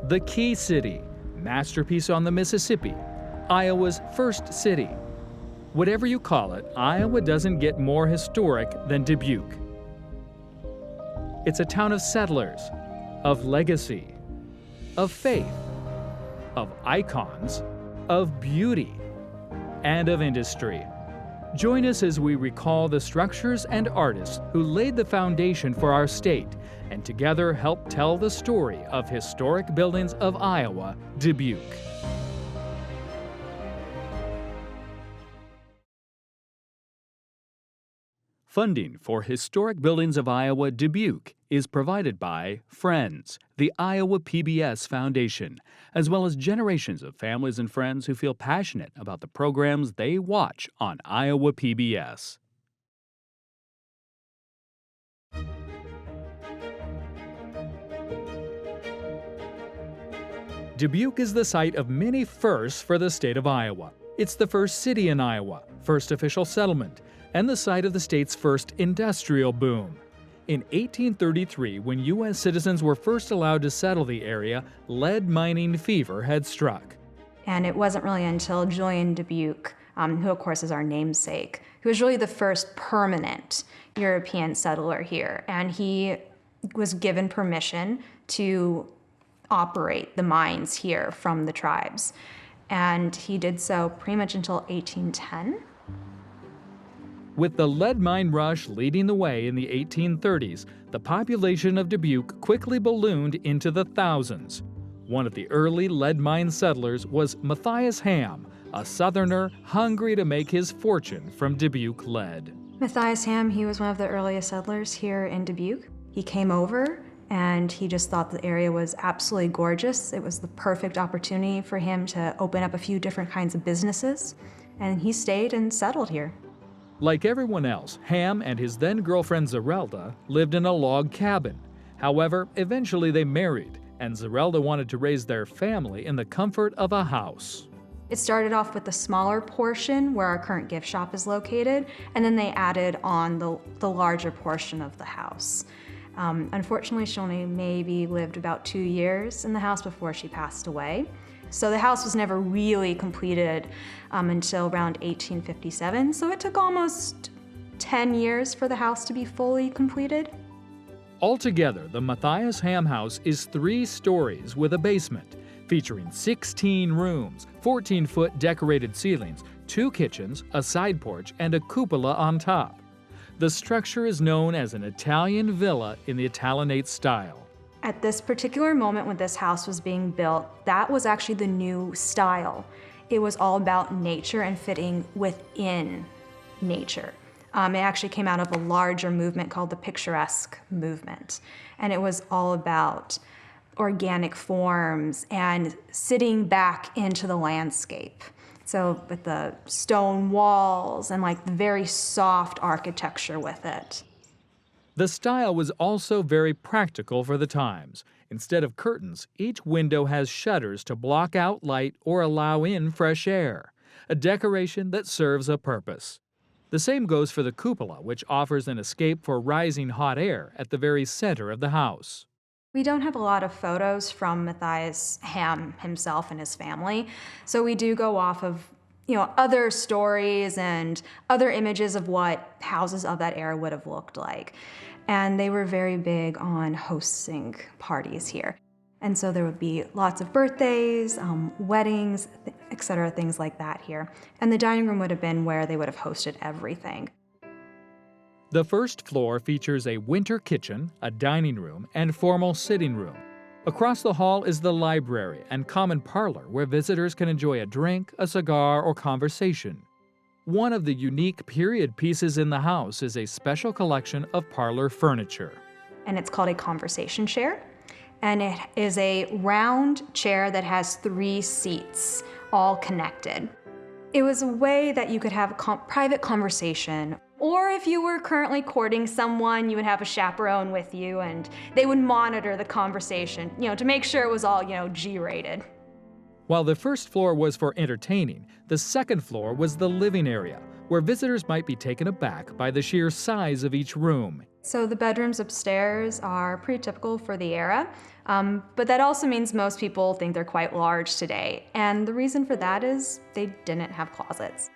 The Key City, masterpiece on the Mississippi, Iowa's first city. Whatever you call it, Iowa doesn't get more historic than Dubuque. It's a town of settlers, of legacy, of faith, of icons, of beauty, and of industry. Join us as we recall the structures and artists who laid the foundation for our state and together help tell the story of historic buildings of Iowa, Dubuque. Funding for Historic Buildings of Iowa, Dubuque is provided by Friends, the Iowa PBS Foundation, as well as generations of families and friends who feel passionate about the programs they watch on Iowa PBS. Dubuque is the site of many firsts for the state of Iowa. It's the first city in Iowa, first official settlement, and the site of the state's first industrial boom. In 1833, when U.S. citizens were first allowed to settle the area, lead mining fever had struck. And it wasn't really until Julian Dubuque, who of course is our namesake, who was really the first permanent European settler here. And he was given permission to operate the mines here from the tribes. And he did so pretty much until 1810. With the lead mine rush leading the way in the 1830s, the population of Dubuque quickly ballooned into the thousands. One of the early lead mine settlers was Mathias Ham, a Southerner hungry to make his fortune from Dubuque lead. Mathias Ham, he was one of the earliest settlers here in Dubuque. He came over and he just thought the area was absolutely gorgeous. It was the perfect opportunity for him to open up a few different kinds of businesses, and he stayed and settled here. Like everyone else, Ham and his then-girlfriend Zerelda lived in a log cabin. However, eventually they married, and Zerelda wanted to raise their family in the comfort of a house. It started off with the smaller portion where our current gift shop is located, and then they added on the larger portion of the house. Unfortunately, she only maybe lived about 2 years in the house before she passed away. So the house was never really completed until around 1857, so it took almost 10 years for the house to be fully completed. Altogether, the Mathias Ham House is 3 stories with a basement, featuring 16 rooms, 14-foot decorated ceilings, 2 kitchens, a side porch, and a cupola on top. The structure is known as an Italian villa in the Italianate style. At this particular moment when this house was being built, that was actually the new style. It was all about nature and fitting within nature. It actually came out of a larger movement called the picturesque movement. And it was all about organic forms and sitting back into the landscape. So with the stone walls and like the very soft architecture with it. The style was also very practical for the times. Instead of curtains, each window has shutters to block out light or allow in fresh air, a decoration that serves a purpose. The same goes for the cupola, which offers an escape for rising hot air at the very center of the house. We don't have a lot of photos from Mathias Ham himself and his family, so we do go off of other stories and other images of what houses of that era would have looked like. And they were very big on hosting parties here. And so there would be lots of birthdays, weddings, etc., things like that here. And the dining room would have been where they would have hosted everything. The first floor features a winter kitchen, a dining room, and formal sitting room. Across the hall is the library and common parlor where visitors can enjoy a drink, a cigar, or conversation. One of the unique period pieces in the house is a special collection of parlor furniture. And it's called a conversation chair. And it is a round chair that has 3 seats, all connected. It was a way that you could have a private conversation. Or if you were currently courting someone, you would have a chaperone with you and they would monitor the conversation, to make sure it was all, G-rated. While the first floor was for entertaining, the second floor was the living area, where visitors might be taken aback by the sheer size of each room. So the bedrooms upstairs are pretty typical for the era, but that also means most people think they're quite large today. And the reason for that is they didn't have closets.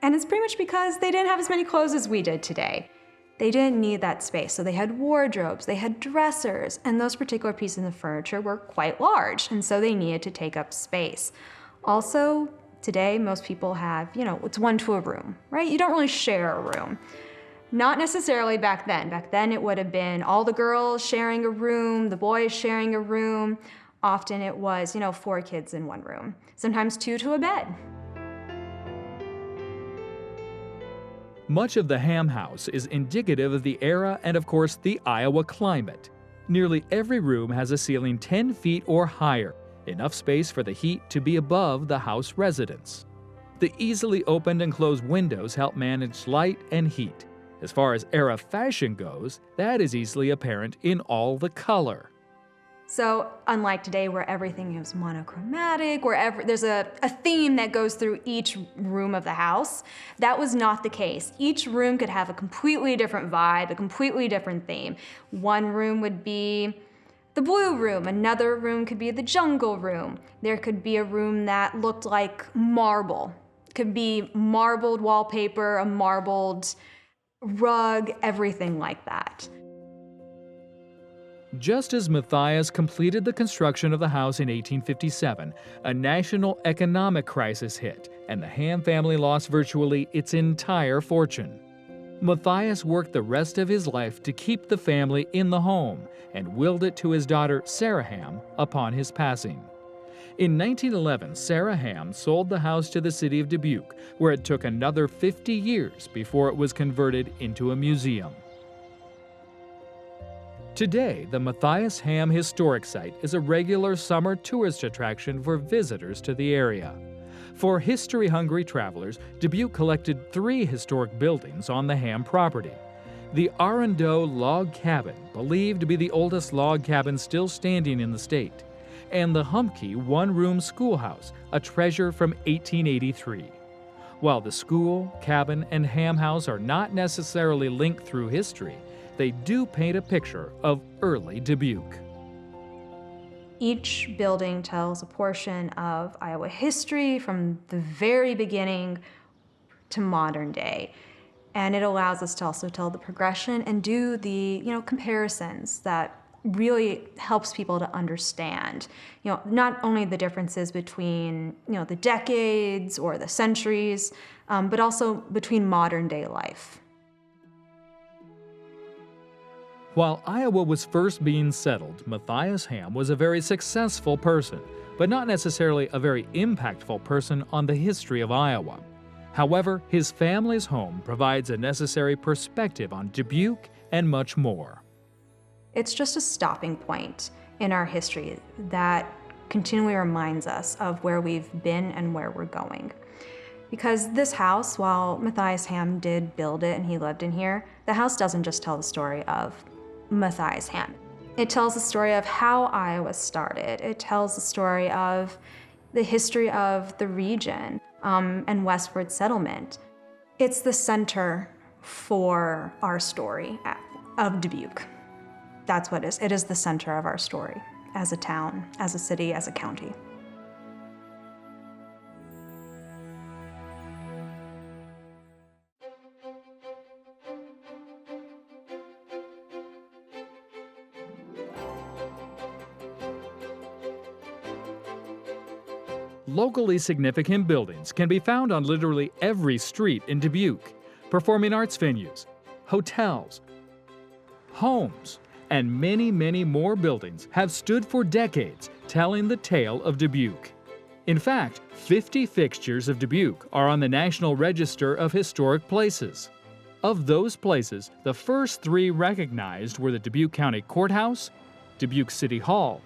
And it's pretty much because they didn't have as many clothes as we did today. They didn't need that space, so they had wardrobes, they had dressers, and those particular pieces of furniture were quite large, and so they needed to take up space. Also, today, most people have, it's one to a room, right? You don't really share a room. Not necessarily back then. Back then, it would have been all the girls sharing a room, the boys sharing a room. Often it was, 4 kids in one room, sometimes 2 to a bed. Much of the Ham House is indicative of the era and, of course, the Iowa climate. Nearly every room has a ceiling 10 feet or higher, enough space for the heat to be above the house residents. The easily opened and closed windows help manage light and heat. As far as era fashion goes, that is easily apparent in all the color. So unlike today where everything is monochromatic, where there's a theme that goes through each room of the house, that was not the case. Each room could have a completely different vibe, a completely different theme. One room would be the blue room, another room could be the jungle room. There could be a room that looked like marble. It could be marbled wallpaper, a marbled rug, everything like that. Just as Mathias completed the construction of the house in 1857, a national economic crisis hit, and the Ham family lost virtually its entire fortune. Mathias worked the rest of his life to keep the family in the home and willed it to his daughter Sarah Ham upon his passing. In 1911, Sarah Ham sold the house to the city of Dubuque, where it took another 50 years before it was converted into a museum. Today, the Mathias Ham Historic Site is a regular summer tourist attraction for visitors to the area. For history-hungry travelers, Dubuque collected 3 historic buildings on the Ham property. The Arundel Log Cabin, believed to be the oldest log cabin still standing in the state, and the Humke one-room schoolhouse, a treasure from 1883. While the school, cabin, and Ham House are not necessarily linked through history, they do paint a picture of early Dubuque. Each building tells a portion of Iowa history from the very beginning to modern day. And it allows us to also tell the progression and do the, comparisons that really helps people to understand, not only the differences between, the decades or the centuries, but also between modern day life. While Iowa was first being settled, Mathias Ham was a very successful person, but not necessarily a very impactful person on the history of Iowa. However, his family's home provides a necessary perspective on Dubuque and much more. It's just a stopping point in our history that continually reminds us of where we've been and where we're going. Because this house, while Mathias Ham did build it and he lived in here, the house doesn't just tell the story of Mathias Ham. It tells the story of how Iowa started. It tells the story of the history of the region and westward settlement. It's the center for our story of Dubuque. That's what it is. It is the center of our story as a town, as a city, as a county. Locally significant buildings can be found on literally every street in Dubuque. Performing arts venues, hotels, homes, and many, many more buildings have stood for decades, telling the tale of Dubuque. In fact, 50 fixtures of Dubuque are on the National Register of Historic Places. Of those places, the first 3 recognized were the Dubuque County Courthouse, Dubuque City Hall,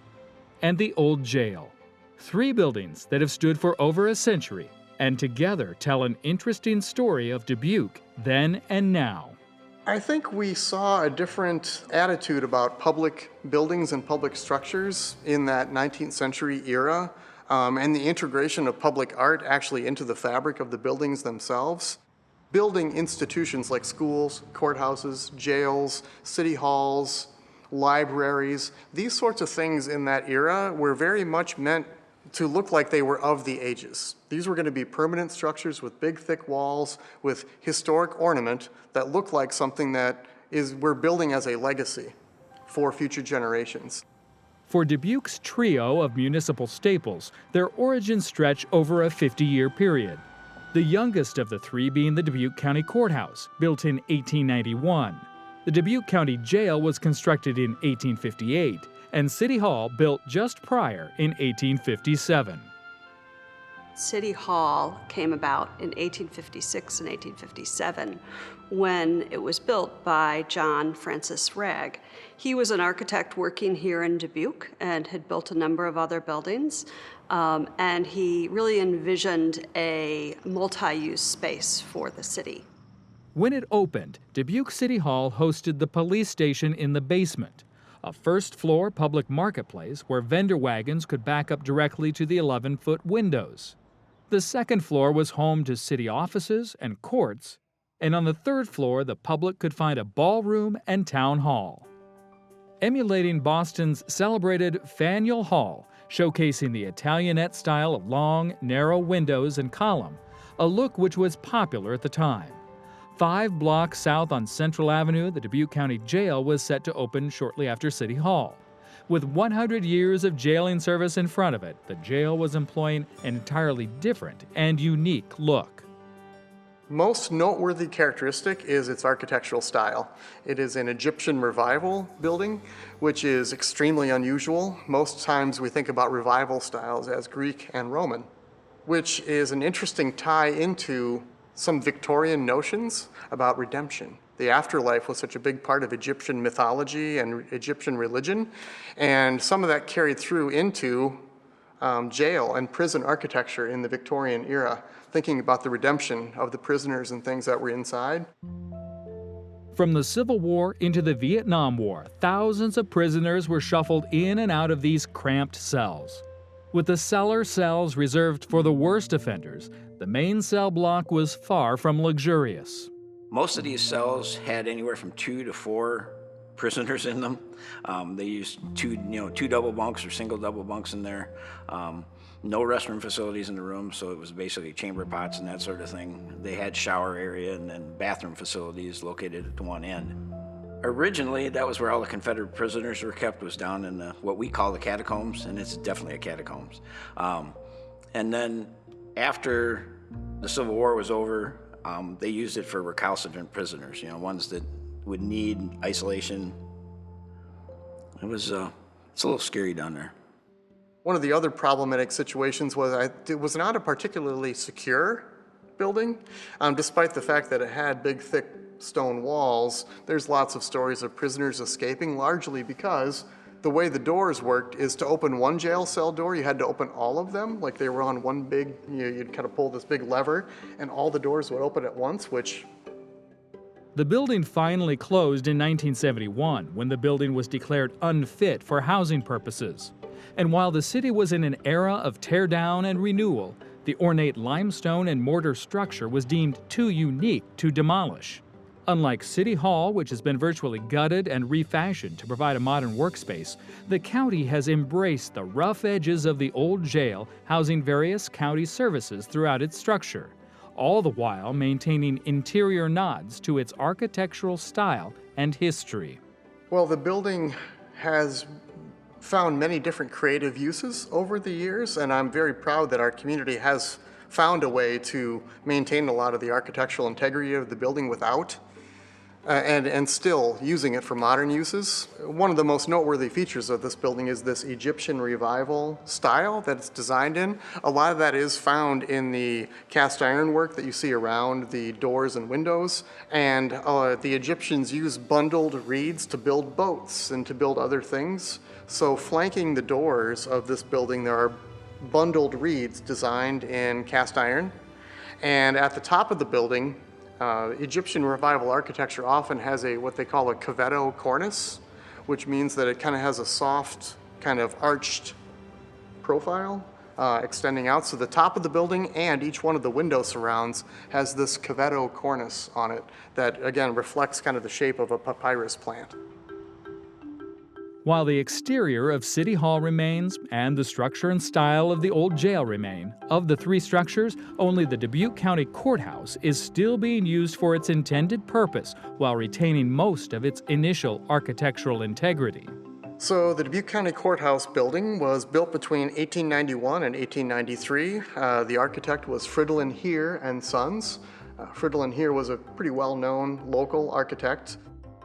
and the Old Jail. 3 buildings that have stood for over a century and together tell an interesting story of Dubuque then and now. I think we saw a different attitude about public buildings and public structures in that 19th century era, and the integration of public art actually into the fabric of the buildings themselves. building institutions like schools, courthouses, jails, city halls, libraries. These sorts of things in that era were very much meant to look like they were of the ages. These were going to be permanent structures with big, thick walls, with historic ornament that looked like something that we're building as a legacy for future generations. For Dubuque's trio of municipal staples, their origins stretch over a 50-year period. The youngest of the three being the Dubuque County Courthouse, built in 1891. The Dubuque County Jail was constructed in 1858, and City Hall built just prior in 1857. City Hall came about in 1856 and 1857 when it was built by John Francis Ragg. He was an architect working here in Dubuque and had built a number of other buildings, and he really envisioned a multi-use space for the city. When it opened, Dubuque City Hall hosted the police station in the basement, a first-floor public marketplace where vendor wagons could back up directly to the 11-foot windows. The second floor was home to city offices and courts, and on the third floor the public could find a ballroom and town hall. Emulating Boston's celebrated Faneuil Hall, showcasing the Italianate style of long, narrow windows and column, a look which was popular at the time. 5 blocks south on Central Avenue, the Dubuque County Jail was set to open shortly after City Hall. With 100 years of jailing service in front of it, the jail was employing an entirely different and unique look. Most noteworthy characteristic is its architectural style. It is an Egyptian revival building, which is extremely unusual. Most times we think about revival styles as Greek and Roman, which is an interesting tie into some Victorian notions about redemption. The afterlife was such a big part of Egyptian mythology and Egyptian religion, and some of that carried through into jail and prison architecture in the Victorian era, thinking about the redemption of the prisoners and things that were inside. From the Civil War into the Vietnam War, thousands of prisoners were shuffled in and out of these cramped cells. With the cellar cells reserved for the worst offenders, the main cell block was far from luxurious. Most of these cells had anywhere from 2 to 4 prisoners in them. They used two double bunks or single double bunks in there. No restroom facilities in the room, so it was basically chamber pots and that sort of thing. They had shower area and then bathroom facilities located at one end. Originally, that was where all the Confederate prisoners were kept, was down in what we call the catacombs, and it's definitely a catacombs. And then after the Civil War was over, they used it for recalcitrant prisoners, ones that would need isolation. It's a little scary down there. One of the other problematic situations was it was not a particularly secure building, despite the fact that it had big, thick stone walls. There's lots of stories of prisoners escaping, largely because the way the doors worked is to open one jail cell door, you had to open all of them, like they were on one big, you'd kind of pull this big lever, and all the doors would open at once, which... The building finally closed in 1971 when the building was declared unfit for housing purposes. And while the city was in an era of tear down and renewal, the ornate limestone and mortar structure was deemed too unique to demolish. Unlike City Hall, which has been virtually gutted and refashioned to provide a modern workspace, the county has embraced the rough edges of the old jail, housing various county services throughout its structure, all the while maintaining interior nods to its architectural style and history. Well, the building has found many different creative uses over the years, and I'm very proud that our community has found a way to maintain a lot of the architectural integrity of the building without and still using it for modern uses. One of the most noteworthy features of this building is this Egyptian revival style that it's designed in. A lot of that is found in the cast iron work that you see around the doors and windows, and the Egyptians used bundled reeds to build boats and to build other things. So flanking the doors of this building, there are bundled reeds designed in cast iron, and at the top of the building, Egyptian revival architecture often has what they call a cavetto cornice, which means that it kind of has a soft, kind of arched profile extending out. So the top of the building and each one of the window surrounds has this cavetto cornice on it that, again, reflects kind of the shape of a papyrus plant. While the exterior of City Hall remains and the structure and style of the old jail remain, of the three structures, only the Dubuque County Courthouse is still being used for its intended purpose while retaining most of its initial architectural integrity. So the Dubuque County Courthouse building was built between 1891 and 1893. The architect was Fridolin Heer and Sons. Fridolin Heer was a pretty well-known local architect.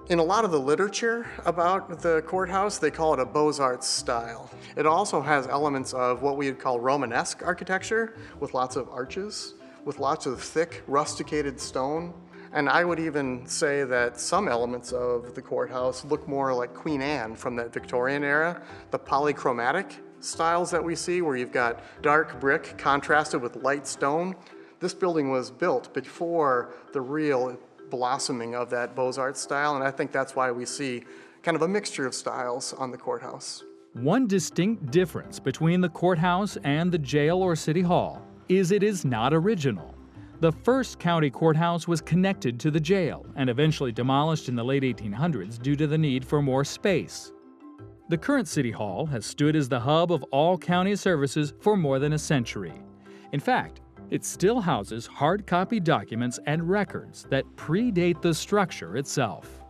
In a lot of the literature about the courthouse, they call it a Beaux-Arts style. It also has elements of what we would call Romanesque architecture, with lots of arches, with lots of thick, rusticated stone. And I would even say that some elements of the courthouse look more like Queen Anne from that Victorian era. The polychromatic styles that we see, where you've got dark brick contrasted with light stone. This building was built before the real blossoming of that Beaux-Arts style, and I think that's why we see kind of a mixture of styles on the courthouse. One distinct difference between the courthouse and the jail or City Hall is it is not original. The first county courthouse was connected to the jail and eventually demolished in the late 1800s due to the need for more space. The current City Hall has stood as the hub of all county services for more than a century. In fact, it still houses hard copy documents and records that predate the structure itself.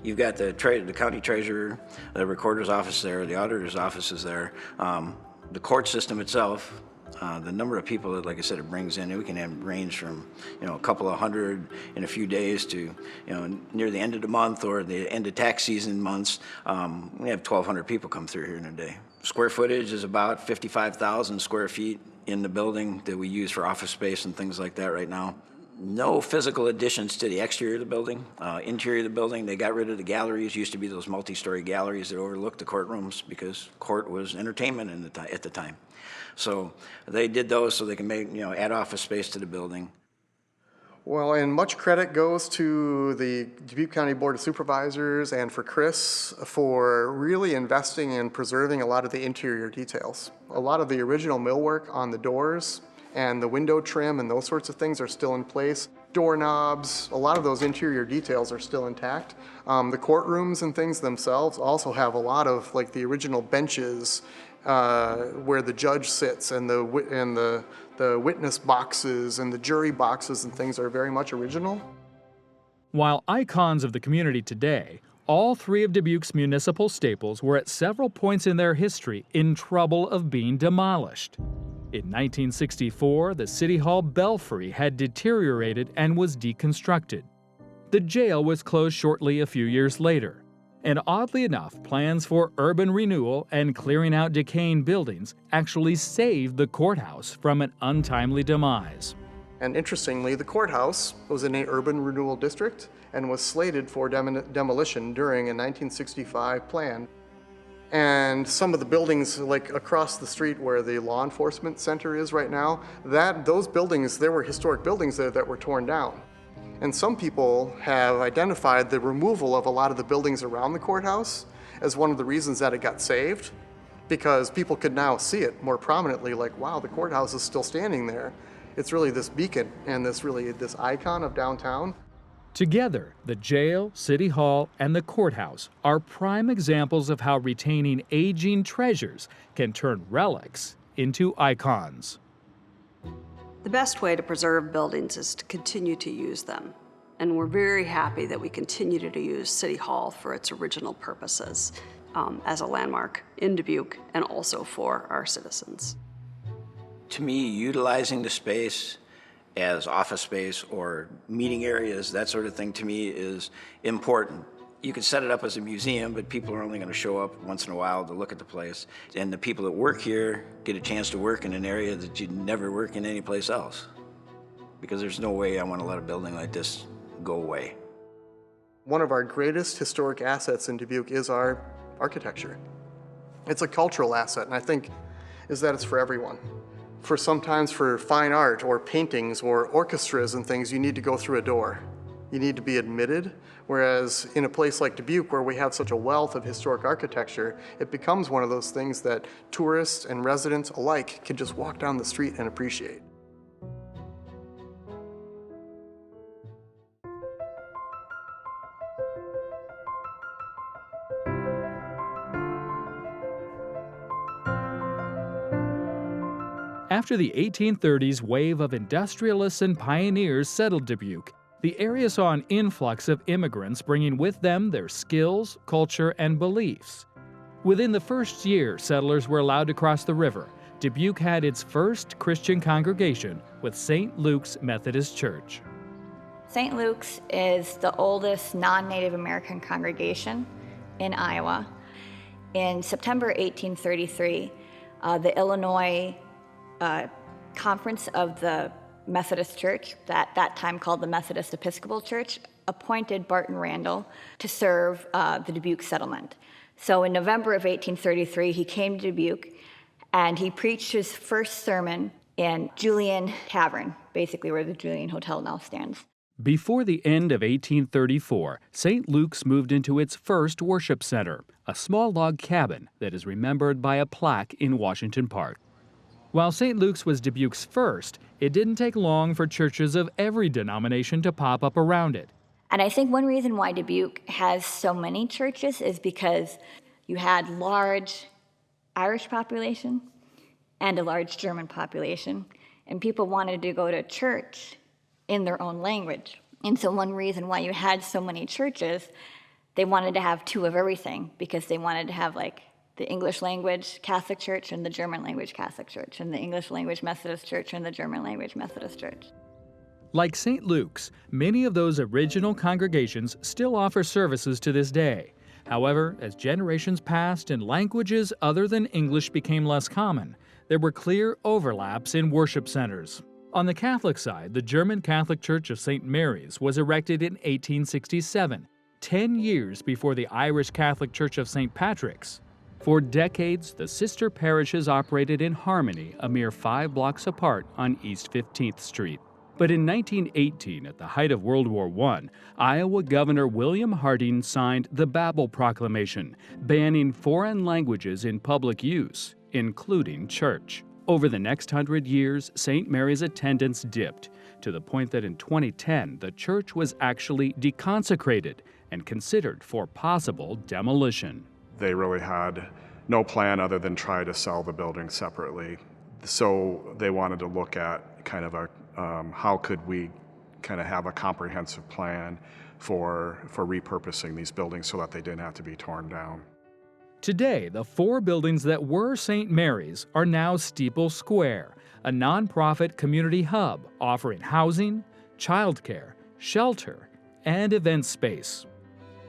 You've got the county treasurer, the recorder's office there, the auditor's office is there, the court system itself. The number of people that, like I said, it brings in, we can have range from, a couple of hundred in a few days to, near the end of the month or the end of tax season months. We have 1,200 people come through here in a day. Square footage is about 55,000 square feet in the building that we use for office space and things like that right now. No physical additions to the exterior of the building. Interior of the building, they got rid of the galleries. Used to be those multi-story galleries that overlooked the courtrooms because court was entertainment at the time. So they did those so they can make, add office space to the building. Well, and much credit goes to the Dubuque County Board of Supervisors and for Chris for really investing in preserving a lot of the interior details. A lot of the original millwork on the doors and the window trim and those sorts of things are still in place. Doorknobs, a lot of those interior details are still intact. The courtrooms and things themselves also have a lot of like the original benches where the judge sits and the witness boxes and the jury boxes and things are very much original. While icons of the community today, all three of Dubuque's municipal staples were at several points in their history in trouble of being demolished. In 1964, the City Hall belfry had deteriorated and was deconstructed. The jail was closed shortly a few years later. And oddly enough, plans for urban renewal and clearing out decaying buildings actually saved the courthouse from an untimely demise. And interestingly, the courthouse was in an urban renewal district and was slated for demolition during a 1965 plan. And some of the buildings, like across the street where the law enforcement center is right now, those buildings, there were historic buildings there that were torn down. And some people have identified the removal of a lot of the buildings around the courthouse as one of the reasons that it got saved, because people could now see it more prominently, like, wow, the courthouse is still standing there. It's really this beacon and this icon of downtown. Together, the jail, City Hall, and the courthouse are prime examples of how retaining aging treasures can turn relics into icons. The best way to preserve buildings is to continue to use them. And we're very happy that we continue to use City Hall for its original purposes as a landmark in Dubuque and also for our citizens. To me, utilizing the space as office space or meeting areas, that sort of thing, to me is important. You could set it up as a museum, but people are only going to show up once in a while to look at the place. And the people that work here get a chance to work in an area that you'd never work in any place else. Because there's no way I want to let a building like this go away. One of our greatest historic assets in Dubuque is our architecture. It's a cultural asset, and I think is that it's for everyone. Sometimes for fine art or paintings or orchestras and things, you need to go through a door. You need to be admitted. Whereas in a place like Dubuque, where we have such a wealth of historic architecture, it becomes one of those things that tourists and residents alike can just walk down the street and appreciate. After the 1830s wave of industrialists and pioneers settled Dubuque, the area saw an influx of immigrants bringing with them their skills, culture, and beliefs. Within the first year settlers were allowed to cross the river, Dubuque had its first Christian congregation with St. Luke's Methodist Church. St. Luke's is the oldest non-Native American congregation in Iowa. In September 1833, the Illinois Conference of the Methodist Church, that time called the Methodist Episcopal Church, appointed Barton Randall to serve the Dubuque settlement. So in November of 1833, he came to Dubuque and he preached his first sermon in Julian Tavern, basically where the Julian Hotel now stands. Before the end of 1834, St. Luke's moved into its first worship center, a small log cabin that is remembered by a plaque in Washington Park. While St. Luke's was Dubuque's first, it didn't take long for churches of every denomination to pop up around it. And I think one reason why Dubuque has so many churches is because you had large Irish population and a large German population, and people wanted to go to church in their own language. And so one reason why you had so many churches, they wanted to have two of everything, because they wanted to have like the English language Catholic Church and the German language Catholic Church, and the English language Methodist Church and the German language Methodist Church. Like St. Luke's, many of those original congregations still offer services to this day. However, as generations passed and languages other than English became less common, there were clear overlaps in worship centers. On the Catholic side, the German Catholic Church of St. Mary's was erected in 1867, 10 years before the Irish Catholic Church of St. Patrick's. For decades, the sister parishes operated in harmony a mere 5 blocks apart on East 15th Street. But in 1918, at the height of World War I, Iowa Governor William Harding signed the Babel Proclamation, banning foreign languages in public use, including church. Over the next 100 years, St. Mary's attendance dipped, to the point that in 2010, the church was actually deconsecrated and considered for possible demolition. They really had no plan other than try to sell the building separately. So they wanted to look at kind of a how could we kind of have a comprehensive plan for repurposing these buildings so that they didn't have to be torn down. Today, the 4 buildings that were St. Mary's are now Steeple Square, a nonprofit community hub offering housing, childcare, shelter, and event space.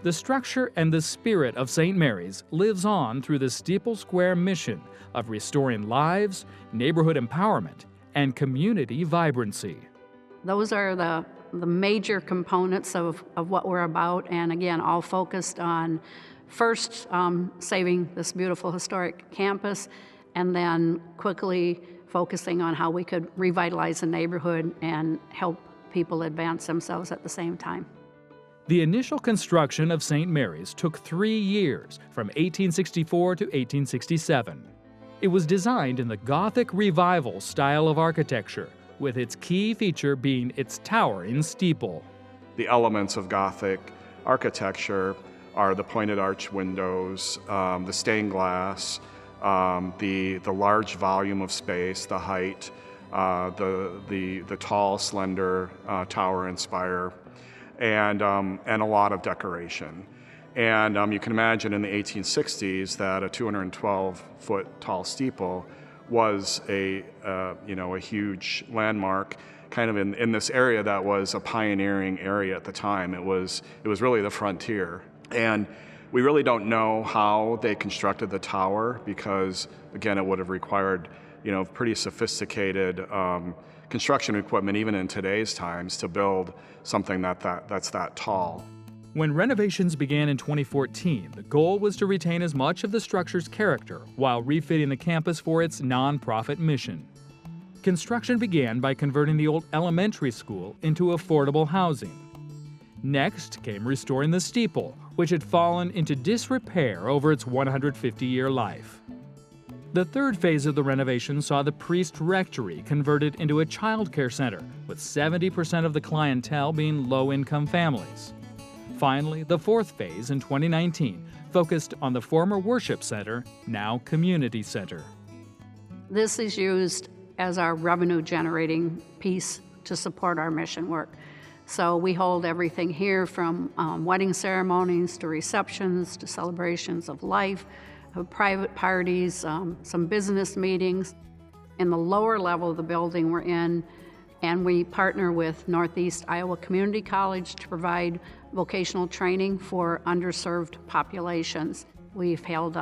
The structure and the spirit of St. Mary's lives on through the Steeple Square mission of restoring lives, neighborhood empowerment, and community vibrancy. Those are the major components of what we're about, and again, all focused on first saving this beautiful historic campus, and then quickly focusing on how we could revitalize the neighborhood and help people advance themselves at the same time. The initial construction of St. Mary's took 3 years, from 1864 to 1867. It was designed in the Gothic Revival style of architecture, with its key feature being its towering steeple. The elements of Gothic architecture are the pointed arch windows, the stained glass, the large volume of space, the height, the tall, slender tower and spire, and a lot of decoration. And you can imagine in the 1860s that a 212-foot tall steeple was a huge landmark, kind of in this area that was a pioneering area at the time. It was really the frontier. And we really don't know how they constructed the tower, because again, it would have required pretty sophisticated construction equipment even in today's times to build something that's that tall. When renovations began in 2014, the goal was to retain as much of the structure's character while refitting the campus for its nonprofit mission. Construction began by converting the old elementary school into affordable housing. Next came restoring the steeple, which had fallen into disrepair over its 150-year life. The third phase of the renovation saw the priest rectory converted into a child care center, with 70% of the clientele being low-income families. Finally, the fourth phase in 2019 focused on the former worship center, now community center. This is used as our revenue-generating piece to support our mission work. So we hold everything here from wedding ceremonies to receptions to celebrations of life, private parties, some business meetings. In the lower level of the building we're in, and we partner with Northeast Iowa Community College to provide vocational training for underserved populations. We've held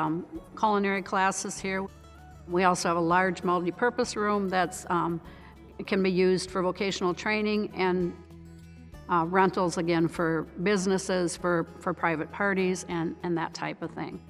culinary classes here. We also have a large multi-purpose room that's can be used for vocational training and rentals, again, for businesses, for private parties, and that type of thing.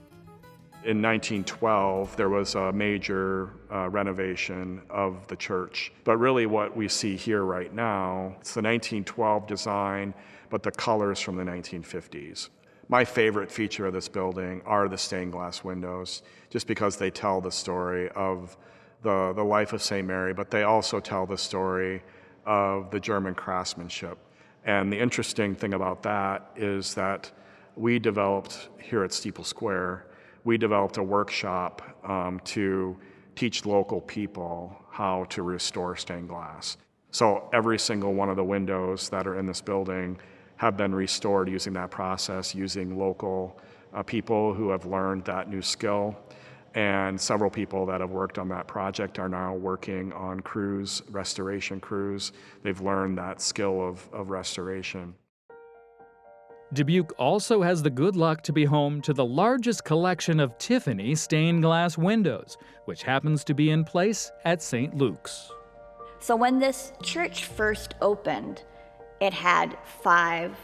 In 1912, there was a major renovation of the church. But really what we see here right now, it's the 1912 design, but the colors from the 1950s. My favorite feature of this building are the stained glass windows, just because they tell the story of the life of St. Mary, but they also tell the story of the German craftsmanship. And the interesting thing about that is that we developed here at Steeple Square, we developed a workshop to teach local people how to restore stained glass. So every single one of the windows that are in this building have been restored using that process, using local people who have learned that new skill. And several people that have worked on that project are now working on crews, restoration crews. They've learned that skill of restoration. Dubuque also has the good luck to be home to the largest collection of Tiffany stained glass windows, which happens to be in place at St. Luke's. So when this church first opened, it had 5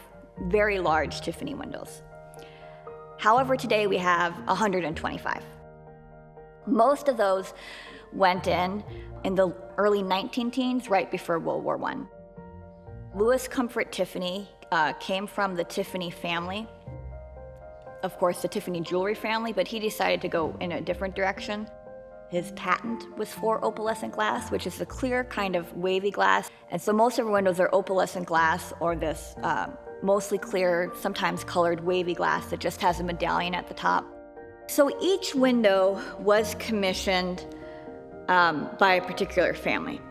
very large Tiffany windows. However, today we have 125. Most of those went in the early 19-teens, right before World War I. Louis Comfort Tiffany came from the Tiffany family, of course the Tiffany jewelry family, but he decided to go in a different direction. His patent was for opalescent glass, which is the clear kind of wavy glass. And so most of our windows are opalescent glass, or this mostly clear, sometimes colored wavy glass that just has a medallion at the top. So each window was commissioned by a particular family.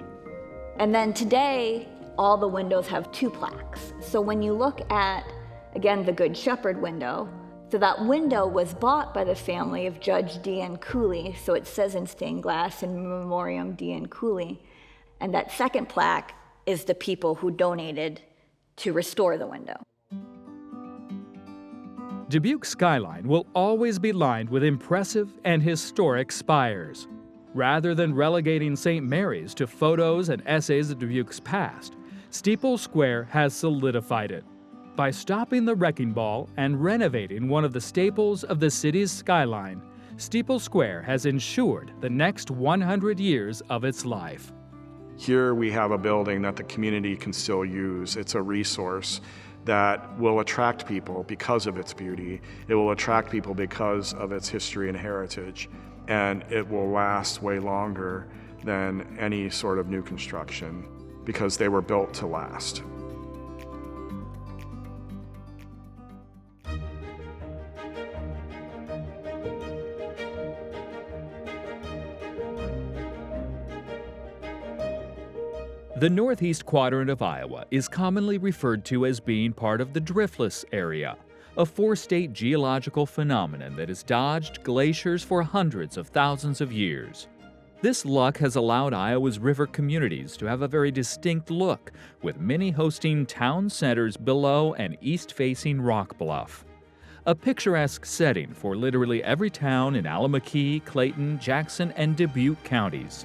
And then today, all the windows have 2 plaques. So when you look at, again, the Good Shepherd window, so that window was bought by the family of Judge D.N. Cooley, so it says in stained glass, in memoriam D.N. Cooley. And that second plaque is the people who donated to restore the window. Dubuque skyline will always be lined with impressive and historic spires. Rather than relegating St. Mary's to photos and essays of Dubuque's past, Steeple Square has solidified it by stopping the wrecking ball and renovating one of the staples of the city's skyline. Steeple Square has ensured the next 100 years of its life. Here we have a building that the community can still use. It's a resource that will attract people because of its beauty. It will attract people because of its history and heritage. And it will last way longer than any sort of new construction because they were built to last. The northeast quadrant of Iowa is commonly referred to as being part of the driftless area, a 4-state geological phenomenon that has dodged glaciers for hundreds of thousands of years. This luck has allowed Iowa's river communities to have a very distinct look, with many hosting town centers below an east-facing rock bluff. A picturesque setting for literally every town in Allamakee, Clayton, Jackson, and Dubuque counties.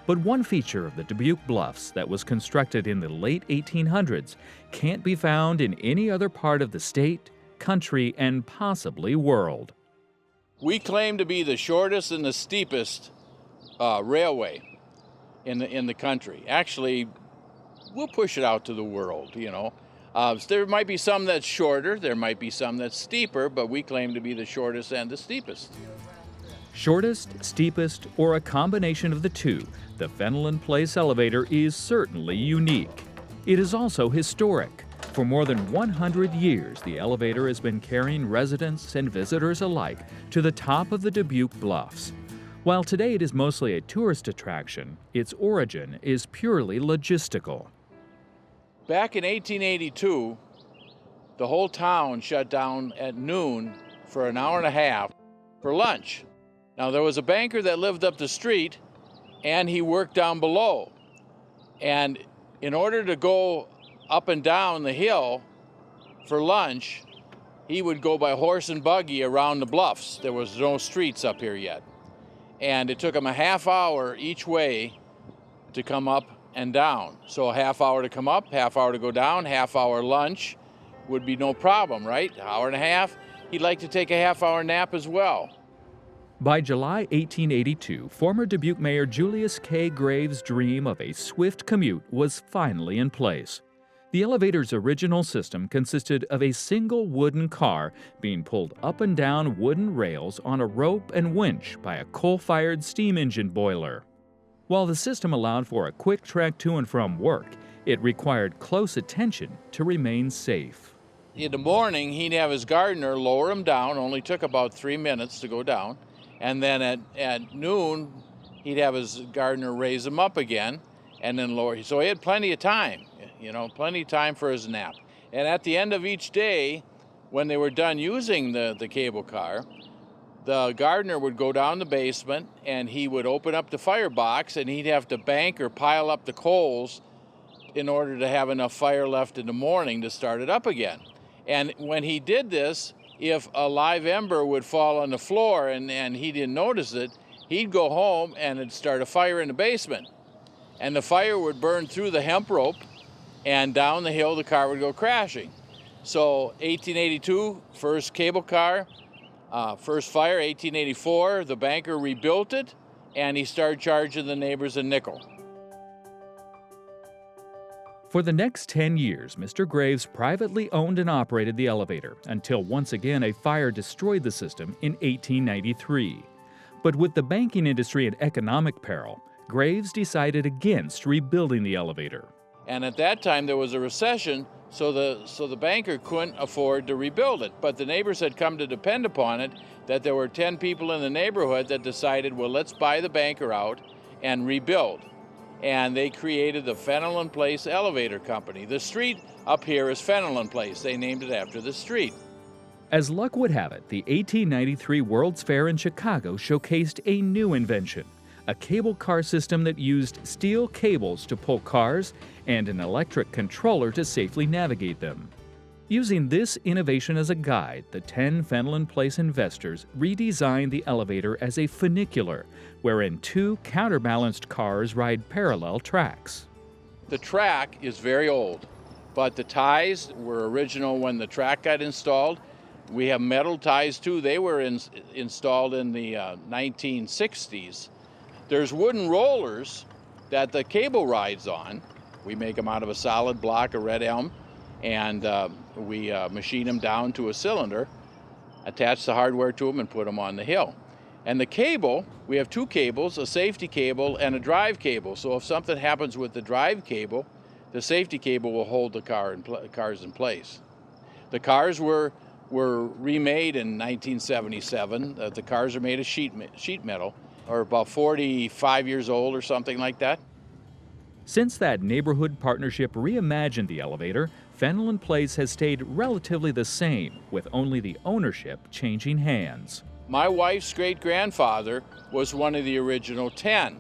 But one feature of the Dubuque Bluffs that was constructed in the late 1800s can't be found in any other part of the state, country, and possibly world. We claim to be the shortest and the steepest railway in the country. Actually, we'll push it out to the world, you know. There might be some that's shorter, there might be some that's steeper, but we claim to be the shortest and the steepest. Shortest, steepest, or a combination of the two, the Fenelon Place elevator is certainly unique. It is also historic. For more than 100 years, the elevator has been carrying residents and visitors alike to the top of the Dubuque Bluffs. While today it is mostly a tourist attraction, its origin is purely logistical. Back in 1882, the whole town shut down at noon for an hour and a half for lunch. Now, there was a banker that lived up the street, and he worked down below. And in order to go up and down the hill for lunch, he would go by horse and buggy around the bluffs. There was no streets up here yet. And it took him a half hour each way to come up and down. So a half hour to come up, half hour to go down, half hour lunch would be no problem, right? Hour and a half. He'd like to take a half hour nap as well. By July 1882, former Dubuque Mayor Julius K. Graves' dream of a swift commute was finally in place. The elevator's original system consisted of a single wooden car being pulled up and down wooden rails on a rope and winch by a coal-fired steam engine boiler. While the system allowed for a quick trek to and from work, it required close attention to remain safe. In the morning, he'd have his gardener lower him down, only took about 3 minutes to go down. And then at noon, he'd have his gardener raise him up again and then lower. So he had plenty of time, plenty of time for his nap. And at the end of each day, when they were done using the cable car, the gardener would go down the basement and he would open up the firebox and he'd have to bank or pile up the coals in order to have enough fire left in the morning to start it up again. And when he did this, if a live ember would fall on the floor and he didn't notice it, he'd go home and it'd start a fire in the basement. And the fire would burn through the hemp rope, and down the hill the car would go crashing. So 1882, first cable car, first fire. 1884, the banker rebuilt it, and he started charging the neighbors a nickel. For the next 10 years, Mr. Graves privately owned and operated the elevator until once again a fire destroyed the system in 1893. But with the banking industry in economic peril, Graves decided against rebuilding the elevator. And at that time there was a recession, so the banker couldn't afford to rebuild it. But the neighbors had come to depend upon it, that there were 10 people in the neighborhood that decided, well, let's buy the banker out and rebuild. And they created the Fenelon Place Elevator Company. The street up here is Fenelon Place. They named it after the street. As luck would have it, the 1893 World's Fair in Chicago showcased a new invention, a cable car system that used steel cables to pull cars and an electric controller to safely navigate them. Using this innovation as a guide, the 10 Fenelon Place investors redesigned the elevator as a funicular, wherein two counterbalanced cars ride parallel tracks. The track is very old, but the ties were original when the track got installed. We have metal ties too. They were installed in the 1960s. There's wooden rollers that the cable rides on. We make them out of a solid block of red elm, and we machine them down to a cylinder, attach the hardware to them, and put them on the hill. And the cable, we have two cables, a safety cable and a drive cable. So if something happens with the drive cable, the safety cable will hold the cars in place. The cars were remade in 1977. The cars are made of sheet metal, or about 45 years old or something like that. Since that neighborhood partnership reimagined the elevator, Fenelon Place has stayed relatively the same, with only the ownership changing hands. My wife's great-grandfather was one of the original 10.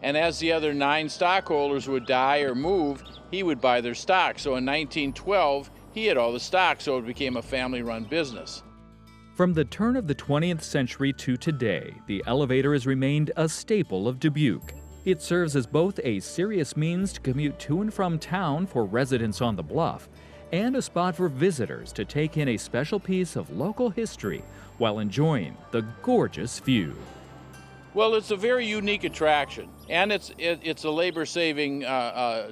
And as the other 9 stockholders would die or move, he would buy their stock. So in 1912, he had all the stock, so it became a family-run business. From the turn of the 20th century to today, the elevator has remained a staple of Dubuque. It serves as both a serious means to commute to and from town for residents on the bluff, and a spot for visitors to take in a special piece of local history while enjoying the gorgeous view. Well, it's a very unique attraction, and it's a labor-saving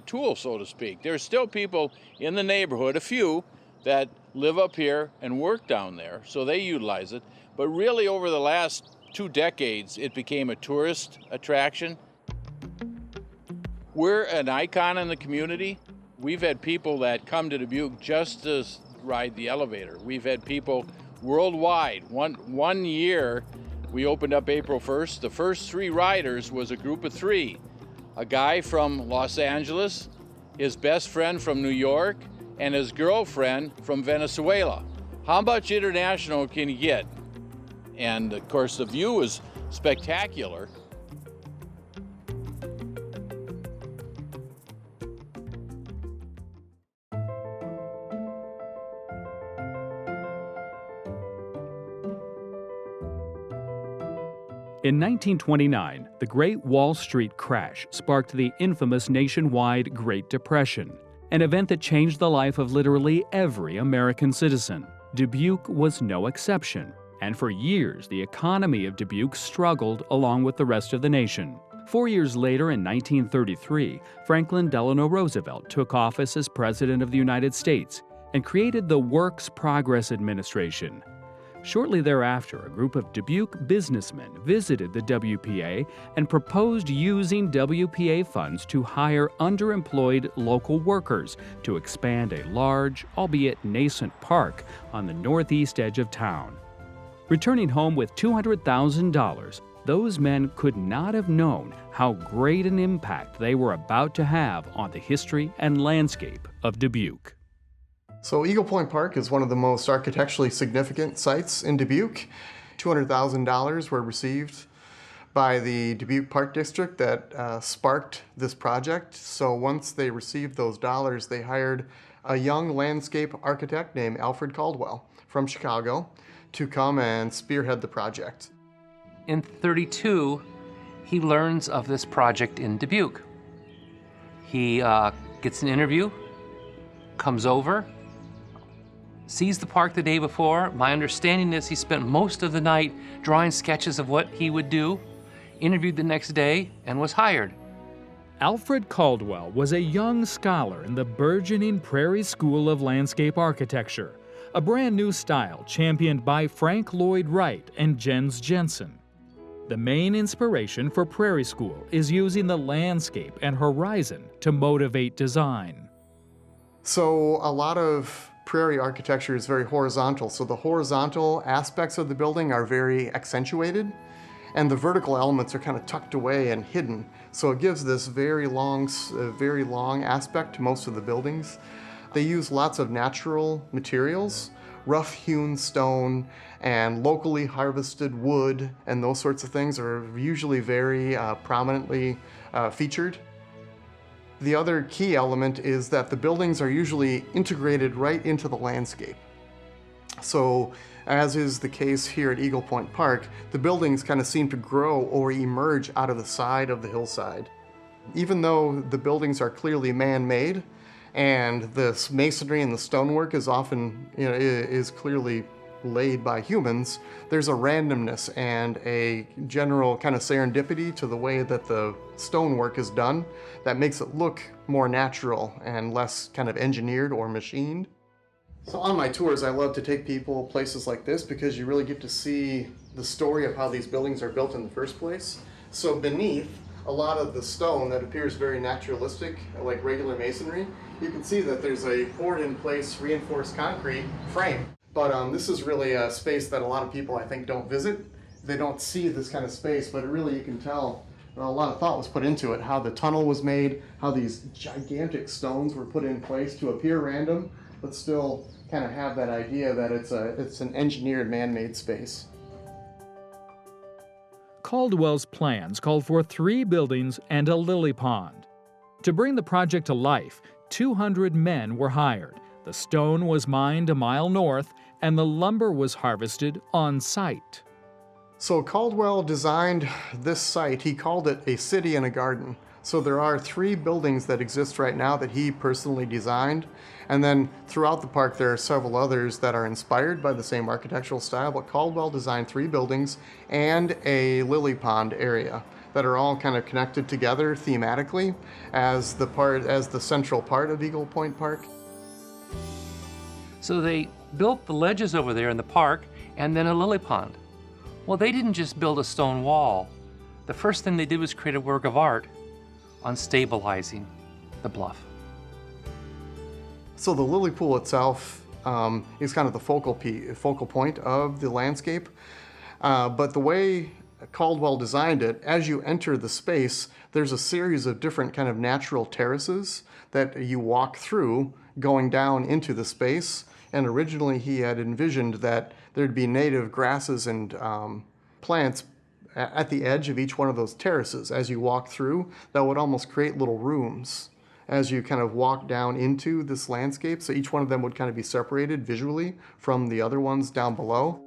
tool, so to speak. There's still people in the neighborhood, a few, that live up here and work down there, so they utilize it. But really, over the last 2 decades, it became a tourist attraction. We're an icon in the community. We've had people that come to Dubuque just to ride the elevator. We've had people worldwide. One year, we opened up April 1st. The first 3 riders was a group of 3. A guy from Los Angeles, his best friend from New York, and his girlfriend from Venezuela. How much international can you get? And of course, the view is spectacular. In 1929, the Great Wall Street crash sparked the infamous nationwide Great Depression, an event that changed the life of literally every American citizen. Dubuque was no exception, and for years the economy of Dubuque struggled along with the rest of the nation. 4 years later, in 1933, Franklin Delano Roosevelt took office as President of the United States and created the Works Progress Administration. Shortly thereafter, a group of Dubuque businessmen visited the WPA and proposed using WPA funds to hire underemployed local workers to expand a large, albeit nascent park on the northeast edge of town. Returning home with $200,000, those men could not have known how great an impact they were about to have on the history and landscape of Dubuque. So Eagle Point Park is one of the most architecturally significant sites in Dubuque. $200,000 were received by the Dubuque Park District that sparked this project. So once they received those dollars, they hired a young landscape architect named Alfred Caldwell from Chicago to come and spearhead the project. In '32, he learns of this project in Dubuque. He gets an interview, comes over, sees the park the day before. My understanding is he spent most of the night drawing sketches of what he would do, interviewed the next day, and was hired. Alfred Caldwell was a young scholar in the burgeoning Prairie School of Landscape Architecture, a brand new style championed by Frank Lloyd Wright and Jens Jensen. The main inspiration for Prairie School is using the landscape and horizon to motivate design. So a lot of prairie architecture is very horizontal, so the horizontal aspects of the building are very accentuated, and the vertical elements are kind of tucked away and hidden. So it gives this very long aspect to most of the buildings. They use lots of natural materials, rough-hewn stone and locally harvested wood, and those sorts of things are usually very prominently featured. The other key element is that the buildings are usually integrated right into the landscape. So, as is the case here at Eagle Point Park, the buildings kind of seem to grow or emerge out of the side of the hillside. Even though the buildings are clearly man-made, and the masonry and the stonework is often, is clearly laid by humans, there's a randomness and a general kind of serendipity to the way that the stonework is done that makes it look more natural and less kind of engineered or machined. So on my tours, I love to take people places like this because you really get to see the story of how these buildings are built in the first place. So beneath a lot of the stone that appears very naturalistic, like regular masonry, you can see that there's a poured-in-place reinforced concrete frame. But this is really a space that a lot of people, I think, don't visit. They don't see this kind of space, but really you can tell a lot of thought was put into it, how the tunnel was made, how these gigantic stones were put in place to appear random, but still kind of have that idea that it's an engineered, man-made space. Caldwell's plans called for 3 buildings and a lily pond. To bring the project to life, 200 men were hired. The stone was mined a mile north, and the lumber was harvested on site. So Caldwell designed this site, he called it a city and a garden. So there are 3 buildings that exist right now that he personally designed. And then throughout the park, there are several others that are inspired by the same architectural style, but Caldwell designed 3 buildings and a lily pond area that are all kind of connected together thematically as the central part of Eagle Point Park. So they built the ledges over there in the park and then a lily pond. Well, they didn't just build a stone wall. The first thing they did was create a work of art on stabilizing the bluff. So the lily pool itself is kind of the focal point of the landscape. But the way Caldwell designed it, as you enter the space, there's a series of different kind of natural terraces that you walk through going down into the space. And originally he had envisioned that there'd be native grasses and plants at the edge of each one of those terraces as you walk through that would almost create little rooms as you kind of walk down into this landscape. So each one of them would kind of be separated visually from the other ones down below.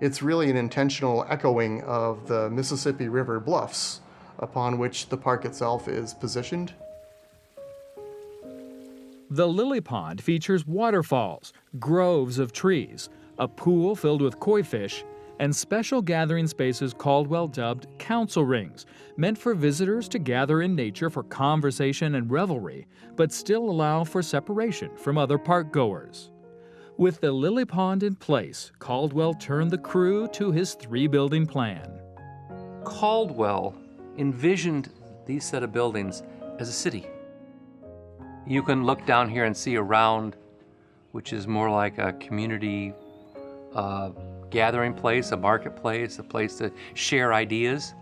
It's really an intentional echoing of the Mississippi River bluffs upon which the park itself is positioned. The lily pond features waterfalls, groves of trees, a pool filled with koi fish, and special gathering spaces Caldwell dubbed council rings, meant for visitors to gather in nature for conversation and revelry, but still allow for separation from other park goers. With the lily pond in place, Caldwell turned the crew to his 3-building plan. Caldwell envisioned these set of buildings as a city. You can look down here and see around, which is more like a community gathering place, a marketplace, a place to share ideas,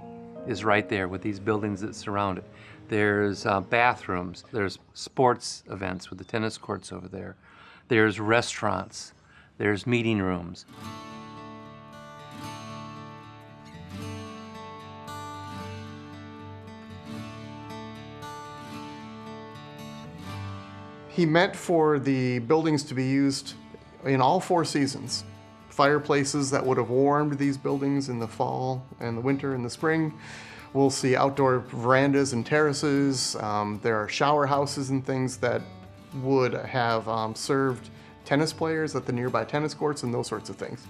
is right there with these buildings that surround it. There's bathrooms, there's sports events with the tennis courts over there. There's restaurants, there's meeting rooms. He meant for the buildings to be used in all 4 seasons. Fireplaces that would have warmed these buildings in the fall and the winter and the spring. We'll see outdoor verandas and terraces. There are shower houses and things that would have served tennis players at the nearby tennis courts and those sorts of things.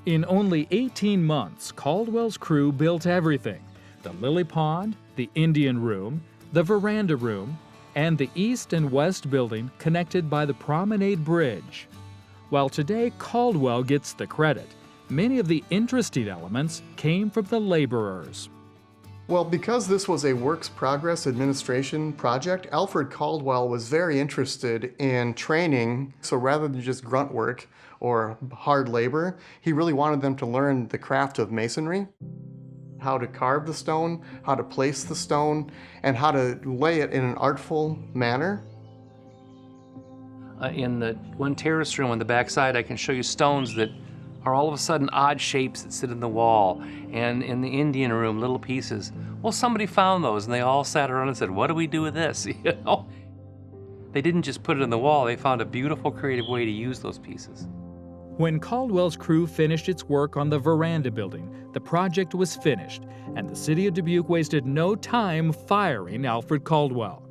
In only 18 months, Caldwell's crew built everything: the lily pond, the Indian room, the veranda room, and the east and west building connected by the Promenade Bridge. While today Caldwell gets the credit, many of the interesting elements came from the laborers. Well, because this was a works progress administration project, Alfred Caldwell was very interested in training. So rather than just grunt work or hard labor, he really wanted them to learn the craft of masonry, how to carve the stone, how to place the stone, and how to lay it in an artful manner. In the one terrace room on the back side, I can show you stones that are all of a sudden odd shapes that sit in the wall. And in the Indian room, little pieces. Well, somebody found those and they all sat around and said, what do we do with this? You know? They didn't just put it in the wall, they found a beautiful creative way to use those pieces. When Caldwell's crew finished its work on the veranda building, the project was finished, and the city of Dubuque wasted no time firing Alfred Caldwell.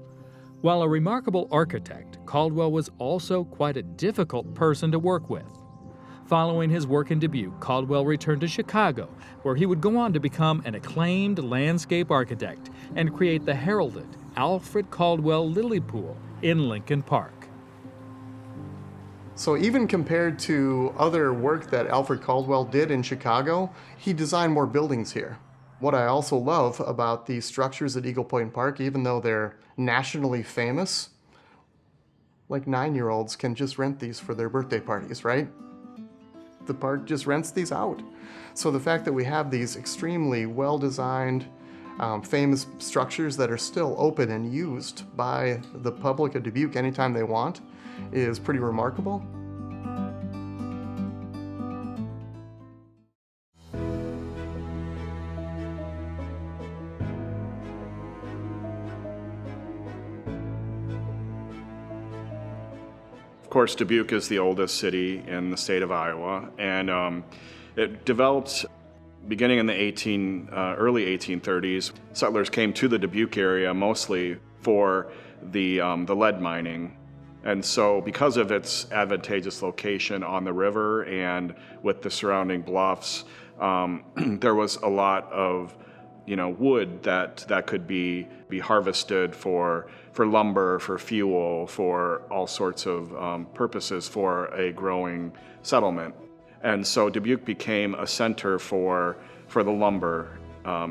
While a remarkable architect, Caldwell was also quite a difficult person to work with. Following his work in Dubuque, Caldwell returned to Chicago, where he would go on to become an acclaimed landscape architect and create the heralded Alfred Caldwell Lily Pool in Lincoln Park. So even compared to other work that Alfred Caldwell did in Chicago, he designed more buildings here. What I also love about these structures at Eagle Point Park, even though they're nationally famous, like 9-year-olds can just rent these for their birthday parties, right? The park just rents these out. So the fact that we have these extremely well-designed, famous structures that are still open and used by the public of Dubuque anytime they want is pretty remarkable. Of course, Dubuque is the oldest city in the state of Iowa, and it developed Beginning in the early 1830s, settlers came to the Dubuque area mostly for the lead mining. And so because of its advantageous location on the river and with the surrounding bluffs, there was a lot of wood that could be harvested for lumber, for fuel, for all sorts of purposes for a growing settlement. And so Dubuque became a center for the lumber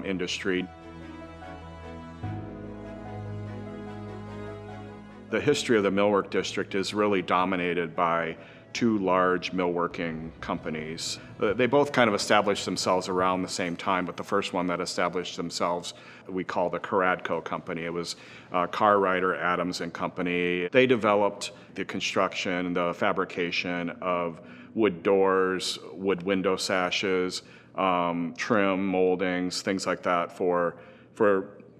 industry. The history of the Millwork District is really dominated by two large millworking companies. They both kind of established themselves around the same time, but the first one that established themselves we call the Caradco Company. It was Cartwright, Adams and Company. They developed the construction, the fabrication of wood doors, wood window sashes, trim, moldings, things like that for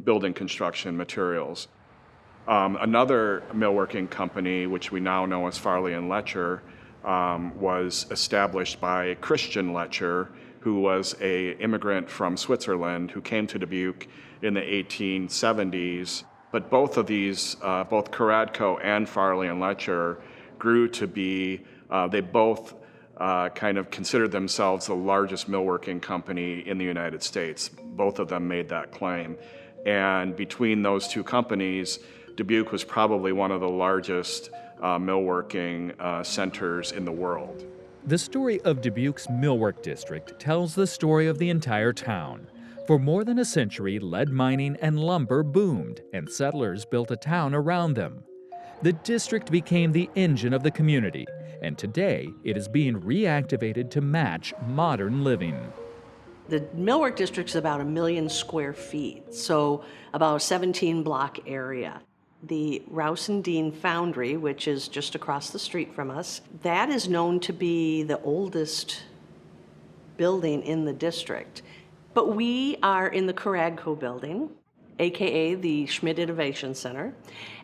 building construction materials. Another millworking company, which we now know as Farley and Letcher, was established by Christian Letcher, who was an immigrant from Switzerland who came to Dubuque in the 1870s. But both of these, both Caradco and Farley and Letcher, grew to be, they both kind of considered themselves the largest millworking company in the United States. Both of them made that claim. And between those two companies, Dubuque was probably one of the largest millworking centers in the world. The story of Dubuque's Millwork District tells the story of the entire town. For more than a century, lead mining and lumber boomed, and settlers built a town around them. The district became the engine of the community, and today it is being reactivated to match modern living. The Millwork District is about 1 million square feet, so about a 17-block area. The Rouse and Dean Foundry, which is just across the street from us, that is known to be the oldest building in the district. But we are in the Caradco building, AKA the Schmidt Innovation Center,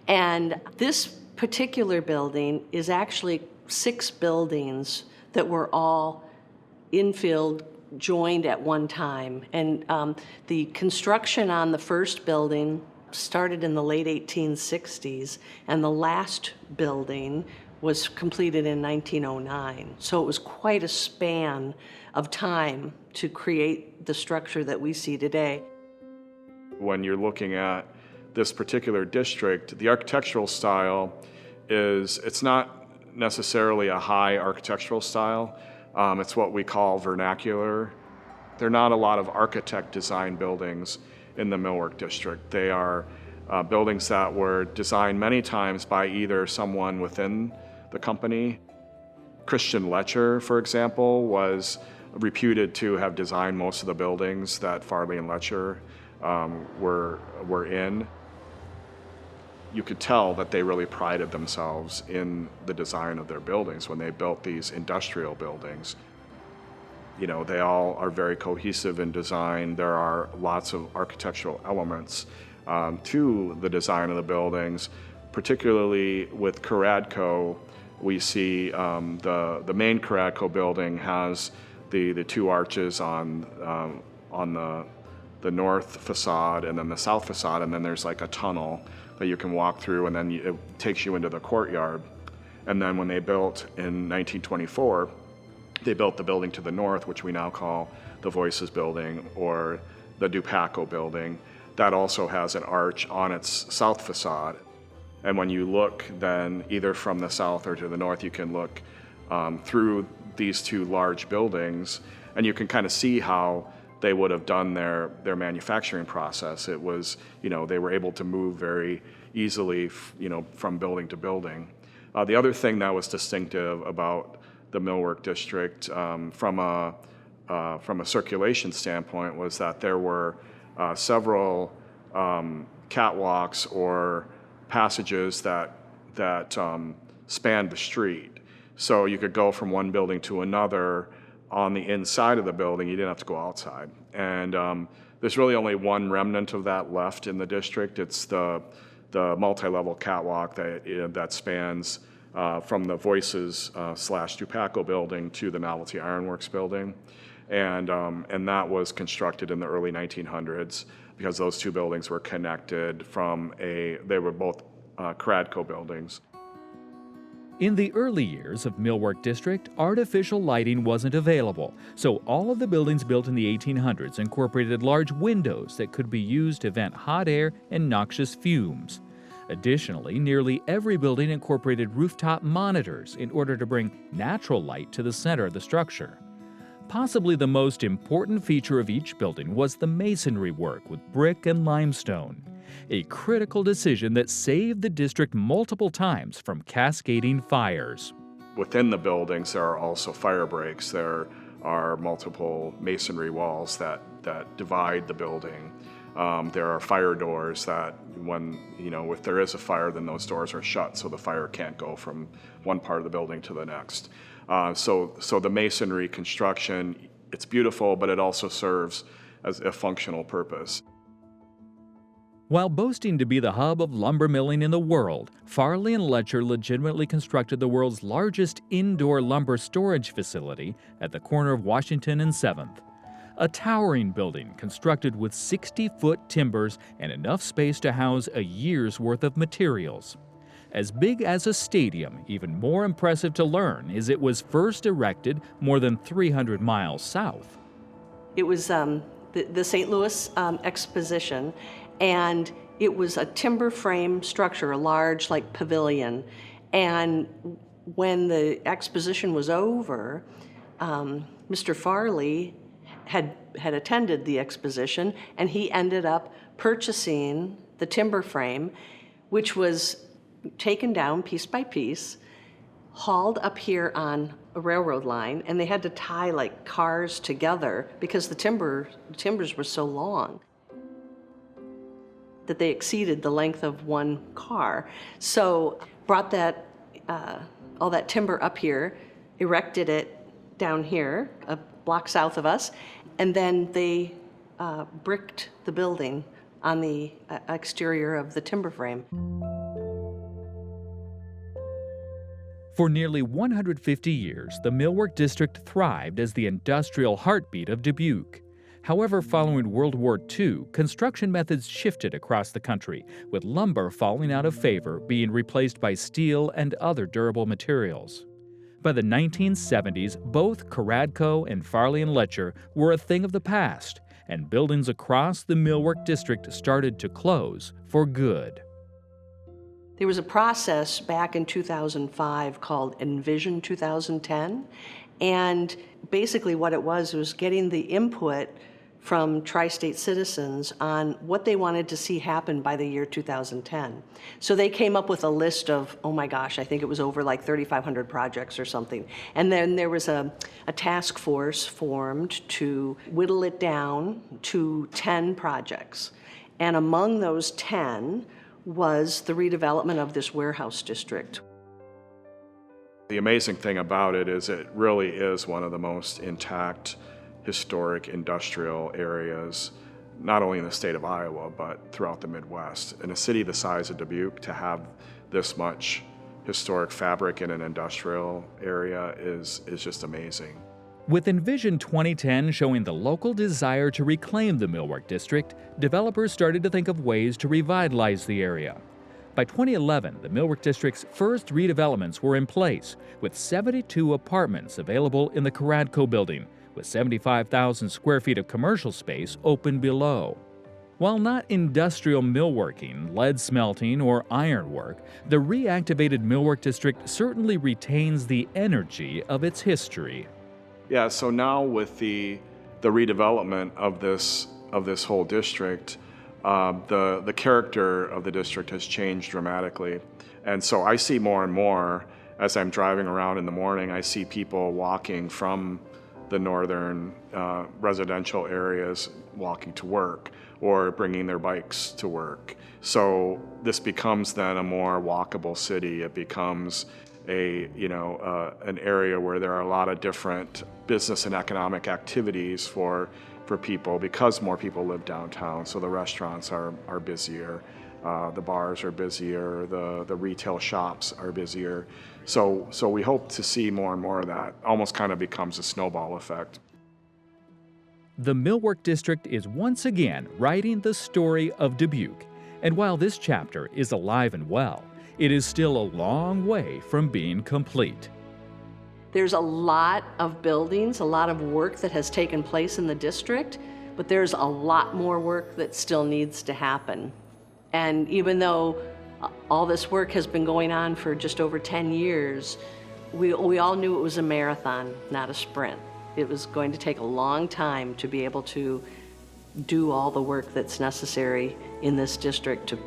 and this particular building is actually 6 buildings that were all infilled, joined at one time. And the construction on the first building started in the late 1860s, and the last building was completed in 1909. So it was quite a span of time to create the structure that we see today. When you're looking at this particular district, the architectural style it's not necessarily a high architectural style. It's what we call vernacular. There are not a lot of architect-designed buildings in the Millwork District. They are buildings that were designed many times by either someone within the company. Christian Letcher, for example, was reputed to have designed most of the buildings that Farley and Letcher were in. You could tell that they really prided themselves in the design of their buildings when they built these industrial buildings. They all are very cohesive in design. There are lots of architectural elements to the design of the buildings. Particularly with Caradco, we see the main Caradco building has the 2 arches on the north facade and then the south facade, and then there's like a tunnel that you can walk through, and then it takes you into the courtyard. And then when they built in 1924, they built the building to the north, which we now call the Voices Building or the Dupaco Building. That also has an arch on its south facade. And when you look then either from the south or to the north, you can look through these 2 large buildings, and you can kind of see how they would have done their manufacturing process. It was, they were able to move very easily, from building to building. The other thing that was distinctive about the Millwork District from a circulation standpoint was that there were several catwalks or passages that spanned the street. So you could go from one building to another on the inside of the building. You didn't have to go outside. And there's really only one remnant of that left in the district. It's the multi-level catwalk that spans from the Voices / Dupaco building to the Novelty Ironworks building. and that was constructed in the early 1900s because those two buildings were connected they were both Cradco buildings. In the early years of Millwork District, artificial lighting wasn't available, so all of the buildings built in the 1800s incorporated large windows that could be used to vent hot air and noxious fumes. Additionally, nearly every building incorporated rooftop monitors in order to bring natural light to the center of the structure. Possibly the most important feature of each building was the masonry work with brick and limestone, a critical decision that saved the district multiple times from cascading fires. Within the buildings, there are also fire breaks. There are multiple masonry walls that divide the building. There are fire doors that if there is a fire, then those doors are shut so the fire can't go from one part of the building to the next. So the masonry construction, it's beautiful, but it also serves as a functional purpose. While boasting to be the hub of lumber milling in the world, Farley and Letcher legitimately constructed the world's largest indoor lumber storage facility at the corner of Washington and 7th. A towering building constructed with 60-foot timbers and enough space to house a year's worth of materials. As big as a stadium, even more impressive to learn is it was first erected more than 300 miles south. It was the St. Louis Exposition, and it was a timber frame structure, a large pavilion. And when the exposition was over, Mr. Farley had attended the exposition, and he ended up purchasing the timber frame, which was taken down piece by piece, hauled up here on a railroad line, and they had to tie cars together because the timbers were so long that they exceeded the length of one car. So brought that all that timber up here, erected it down here, a block south of us, and then they bricked the building on the exterior of the timber frame. For nearly 150 years, the Millwork District thrived as the industrial heartbeat of Dubuque. However, following World War II, construction methods shifted across the country, with lumber falling out of favor, being replaced by steel and other durable materials. By the 1970s, both Cradco and Farley and Letcher were a thing of the past, and buildings across the Millwork District started to close for good. There was a process back in 2005 called Envision 2010, and basically what it was getting the input from tri-state citizens on what they wanted to see happen by the year 2010. So they came up with a list of, oh my gosh, I think it was over 3,500 projects or something. And then there was a task force formed to whittle it down to 10 projects. And among those 10 was the redevelopment of this warehouse district. The amazing thing about it is it really is one of the most intact historic industrial areas, not only in the state of Iowa, but throughout the Midwest. In a city the size of Dubuque, to have this much historic fabric in an industrial area is just amazing. With Envision 2010 showing the local desire to reclaim the Millwork District, developers started to think of ways to revitalize the area. By 2011, the Millwork District's first redevelopments were in place, with 72 apartments available in the Cradco building, with 75,000 square feet of commercial space open below. While not industrial millworking, lead smelting, or ironwork, the reactivated Millwork District certainly retains the energy of its history. Yeah, so now with the redevelopment of this whole district, the character of the district has changed dramatically. And so I see more and more, as I'm driving around in the morning, I see people walking from the northern residential areas walking to work or bringing their bikes to work. So this becomes then a more walkable city. It becomes an area where there are a lot of different business and economic activities for people because more people live downtown. So the restaurants are busier, the bars are busier, the retail shops are busier. So we hope to see more and more of that. Almost kind of becomes a snowball effect. The Millwork District is once again writing the story of Dubuque, and while this chapter is alive and well, it is still a long way from being complete. There's a lot of buildings, a lot of work that has taken place in the district, but there's a lot more work that still needs to happen. And even though all this work has been going on for just over 10 years, we all knew it was a marathon, not a sprint. It was going to take a long time to be able to do all the work that's necessary in this district to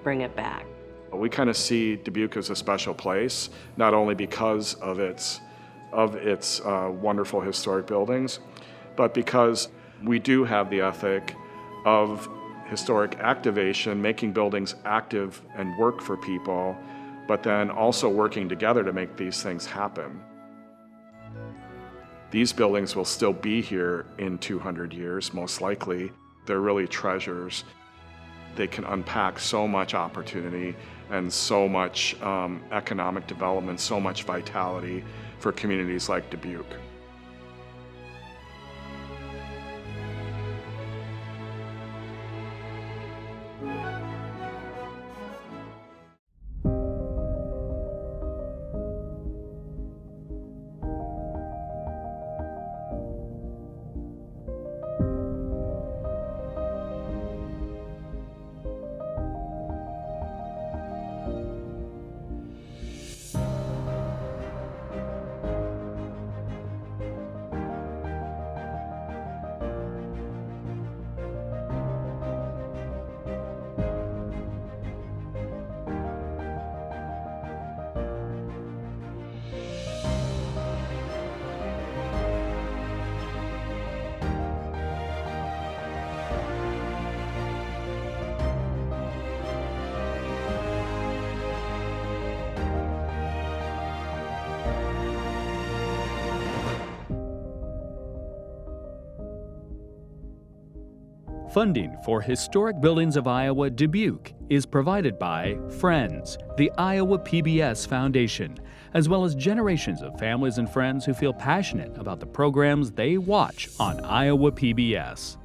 bring it back. We kind of see Dubuque as a special place, not only because of its wonderful historic buildings, but because we do have the ethic of historic activation, making buildings active and work for people, but then also working together to make these things happen. These buildings will still be here in 200 years, most likely. They're really treasures. They can unpack so much opportunity and so much economic development, so much vitality for communities like Dubuque. Funding for Historic Buildings of Iowa Dubuque is provided by Friends, the Iowa PBS Foundation, as well as generations of families and friends who feel passionate about the programs they watch on Iowa PBS.